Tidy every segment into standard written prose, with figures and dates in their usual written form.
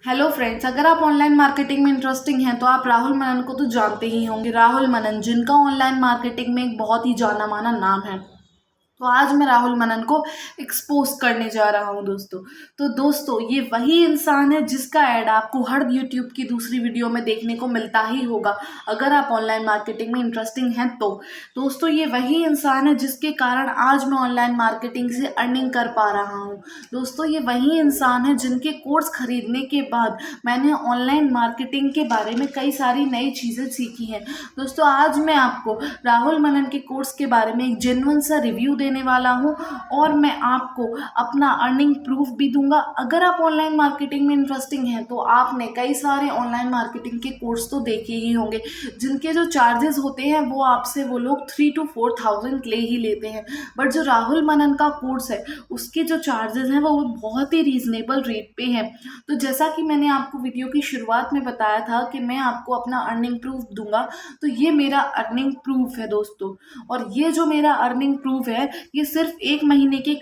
Hello friends, अगर आप online marketing में इंटरेस्टिंग हैं तो आप राहुल मनन को तो जानते ही होंगे। राहुल मनन, जिनका ऑनलाइन मार्केटिंग में एक बहुत ही जाना माना नाम है। तो आज मैं राहुल मनन को एक्सपोज करने जा रहा हूं दोस्तों। तो दोस्तों, ये वही इंसान है जिसका ऐड आपको हर यूट्यूब की दूसरी वीडियो में देखने को मिलता ही होगा, अगर आप ऑनलाइन मार्केटिंग में इंटरेस्टिंग हैं तो। दोस्तों, ये वही इंसान है जिसके कारण आज मैं ऑनलाइन मार्केटिंग से अर्निंग कर पा रहा हूं। दोस्तों, ये वही इंसान है जिनके कोर्स खरीदने के बाद मैंने ऑनलाइन मार्केटिंग के बारे में कई सारी नई चीज़ें सीखी हैं। दोस्तों, आज मैं आपको राहुल मनन के कोर्स के बारे में एक जेन्युइन सा रिव्यू देने वाला हूं और मैं आपको अपना अर्निंग प्रूफ भी दूंगा। अगर आप ऑनलाइन मार्केटिंग में इंटरेस्टिंग हैं तो आपने कई सारे ऑनलाइन मार्केटिंग के कोर्स तो देखे ही होंगे, जिनके जो चार्जेस होते हैं वो आपसे वो लोग 3 to 4 thousand ले ही लेते हैं। बट जो राहुल मनन का कोर्स है उसके जो चार्जेस हैं वो बहुत ही रीजनेबल रेट पे हैं। तो जैसा कि मैंने आपको वीडियो की शुरुआत में बताया था कि मैं आपको अपना अर्निंग प्रूफ दूंगा, तो ये मेरा अर्निंग प्रूफ है दोस्तों। और ये जो मेरा अर्निंग प्रूफ है ये सिर्फ 1 महीने के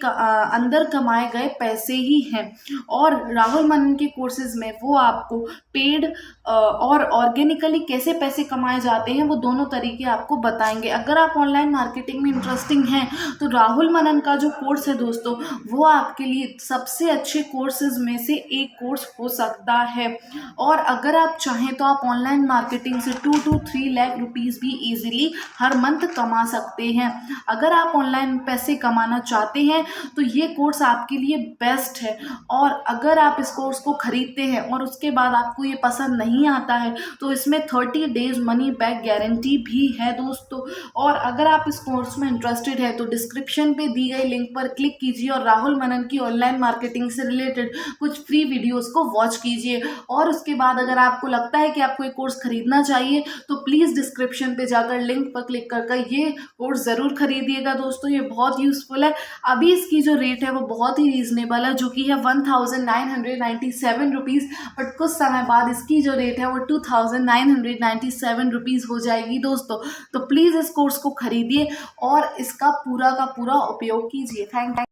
अंदर कमाए गए पैसे ही हैं। और राहुल मनन के कोर्सेज में वो आपको पेड और ऑर्गेनिकली कैसे पैसे कमाए जाते हैं वो दोनों तरीके आपको बताएंगे। अगर आप ऑनलाइन मार्केटिंग में इंटरेस्टिंग हैं तो राहुल मनन का जो कोर्स है दोस्तों, वो आपके लिए सबसे अच्छे कोर्सेज में से एक कोर्स हो सकता है। और अगर आप चाहें तो आप ऑनलाइन मार्केटिंग से 2 to 3 लाख रुपीज़ भी इजीली हर मंथ कमा सकते हैं। अगर आप ऑनलाइन पैसे कमाना चाहते हैं तो ये कोर्स आपके लिए बेस्ट है। और अगर आप इस कोर्स को खरीदते हैं और उसके बाद आपको ये पसंद नहीं आता है तो इसमें 30 डेज मनी बैक गारंटी भी है दोस्तों। और अगर आप इस कोर्स में इंटरेस्टेड है तो डिस्क्रिप्शन पे दी गई लिंक पर क्लिक कीजिए और राहुल मनन की ऑनलाइन मार्केटिंग से रिलेटेड कुछ फ्री वीडियोस को वॉच कीजिए। और उसके बाद अगर आपको लगता है कि आपको ये कोर्स खरीदना चाहिए तो प्लीज़ डिस्क्रिप्शन पे जाकर लिंक पर क्लिक कर ये कोर्स ज़रूर खरीदिएगा दोस्तों, ये बहुत यूज़फुल है। अभी इसकी जो रेट है वो बहुत ही रीजनेबल है, जो कि है 1997 रुपीज़। बट कुछ समय बाद इसकी जो रेट है वो 2997 रुपीज़ हो जाएगी दोस्तों। तो प्लीज़ इस कोर्स को खरीदिए और इसका पूरा का पूरा उपयोग कीजिए। Thank you.